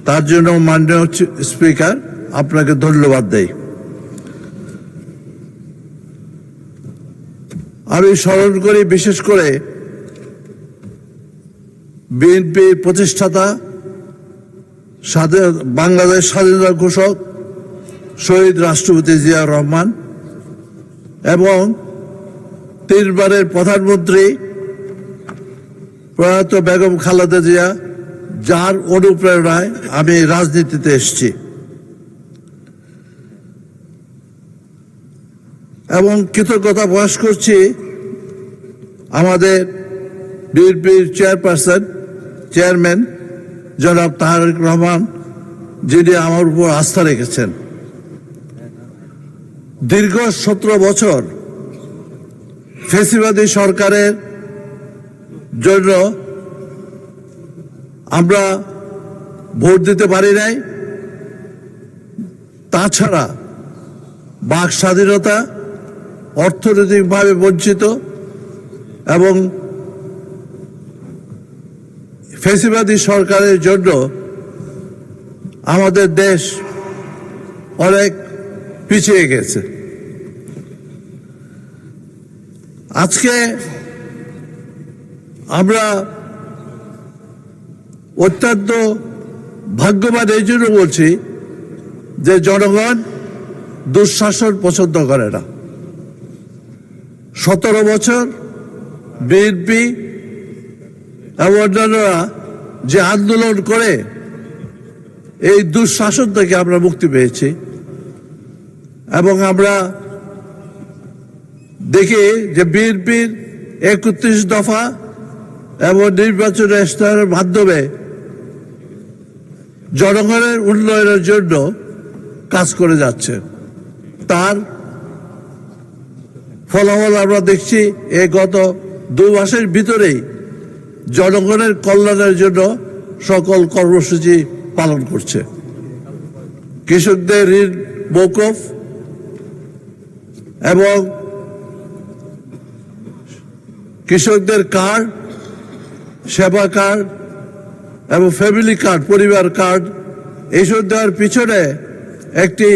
তার জন্য মাননীয় স্পিকার আপনাকে ধন্যবাদ দেই। আমি স্মরণ করি বিশেষ করে বিএনপির প্রতিষ্ঠাতা বাংলাদেশ স্বাধীনতা ঘোষক শহীদ রাষ্ট্রপতি জিয়াউর রহমান এবং 3 বারের প্রধানমন্ত্রী প্রয়াত বেগম খালেদা জিয়া, যার অনুপ্রেরণায় আমি রাজনীতিতে এসেছি এবং কৃতজ্ঞতা প্রকাশ করছি আমাদের বিএনপির চেয়ারম্যান জনাব তারেক রহমান, যিনি আমার উপর আস্থা রেখেছেন। দীর্ঘ 17 বছর ফ্যাসিবাদী সরকারের জন্য আমরা ভোট দিতে পারি নাই। তাছাড়া বাক স্বাধীনতা, অর্থনৈতিকভাবে বঞ্চিত এবং ফ্যাসিবাদী সরকারের জন্য আমাদের দেশ অনেক পিছিয়ে গেছে। আজকে আমরা অত্যন্ত ভাগ্যবান এই জন্য বলছি যে জনগণ দুঃশাসন পছন্দ করে না। 17 বছর বিএনপি এবং অন্যান্যরা যে আন্দোলন করে এই দুঃশাসন থেকে আমরা মুক্তি পেয়েছি এবং আমরা দেখি যে বিএনপির 31 দফা এবং নির্বাচনের ইশতেহারের মাধ্যমে জনগণের উন্নয়নের জন্য কাজ করে যাচ্ছে। তার ফলাফল আমরা দেখছি এই গত 2 মাসের ভিতরেই জনগণের কল্যাণের জন্য সকল কর্মসূচি পালন করছে। কৃষকদের ঋণ মওকুফ এবং কৃষকদের কার্ড, সেবা কার্ড এবং ফ্যামিলি কার্ড, পরিবার কার্ড এইসব দেওয়ার পিছনে একটি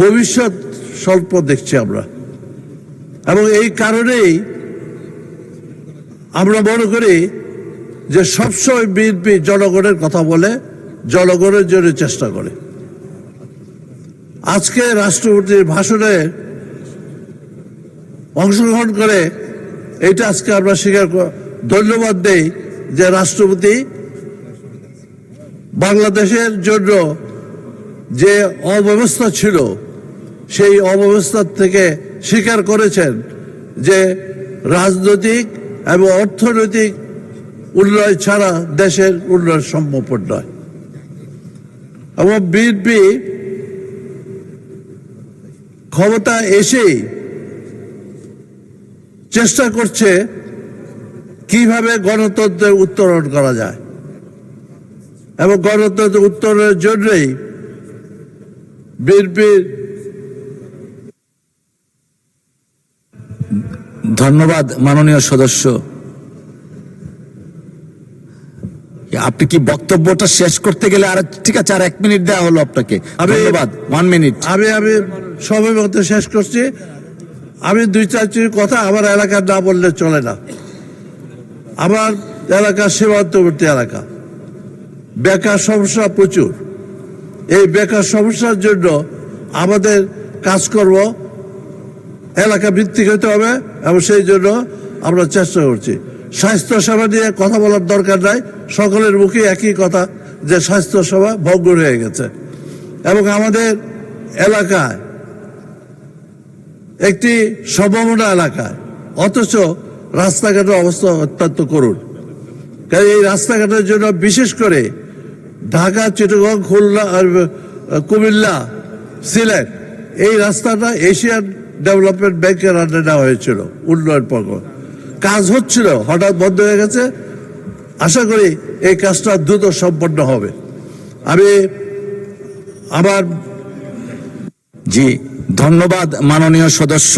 ভবিষ্যৎ স্বল্প দেখছি আমরা এবং এই কারণেই আমরা মনে করি যে সবসময় বিএনপি জনগণের কথা বলে, জনগণের জন্য চেষ্টা করে। আজকে রাষ্ট্রপতির ভাষণে অংশগ্রহণ করে এটা আজকে আমরা ধন্যবাদ দেই যে রাষ্ট্রপতি বাংলাদেশের জন্য যে অব্যবস্থা ছিল সেই অব্যবস্থা থেকে স্বীকার করেছেন যে রাজনৈতিক এবং অর্থনৈতিক উন্নয়ন ছাড়া দেশের উন্নয়ন সম্ভব নয়। এবং বিএনপি ক্ষমতা এসেই চেষ্টা করছে কিভাবে গণতন্ত্রের উত্তরণ করা যায় এবং গণতন্ত্রের উত্তরণের জন্যই বিএনপির। ধন্যবাদ মাননীয় সদস্য। আপনি কি বক্তব্যটা শেষ করতে গেলে আর ঠিক আছে, আর 1 মিনিট দেওয়া হলো আপনাকে। ধন্যবাদ। 1 মিনিট। আমি সময় মতো শেষ করছি। আমি 2-4 কথা আমার এলাকার না বললে চলে না। আমার এলাকা সীমান্তবর্তী এলাকা, বেকার সমস্যা প্রচুর। এই বেকার সমস্যার জন্য আমাদের কাজকর্ম এলাকা ভিত্তিক হতে হবে এবং সেই জন্য আমরা চেষ্টা করছি। স্বাস্থ্য সেবা নিয়ে কথা বলার দরকার নাই, সকলের মুখে একই কথা যে স্বাস্থ্য সেবা ভঙ্গুর হয়ে গেছে এবং আমাদের এলাকায় একটি সম্ভাবনা এলাকায়, অথচ রাস্তাঘাটের অবস্থা অত্যন্ত করুণ। কারণ এই রাস্তাঘাটের জন্য বিশেষ করে ঢাকা, চিটাগং, খুলনা, কুমিল্লা, সিলেট এই রাস্তাটা এশিয়ান ডেভেলপমেন্ট ব্যাংকের আন্ডারে নেওয়া হয়েছিল উন্নয়ন প্রকল্প। কাজ হচ্ছিল, হঠাৎ বন্ধ হয়ে গেছে। আশা করি এই কাজটা দ্রুত সম্পন্ন হবে। আমি জি ধন্যবাদ মাননীয় সদস্য।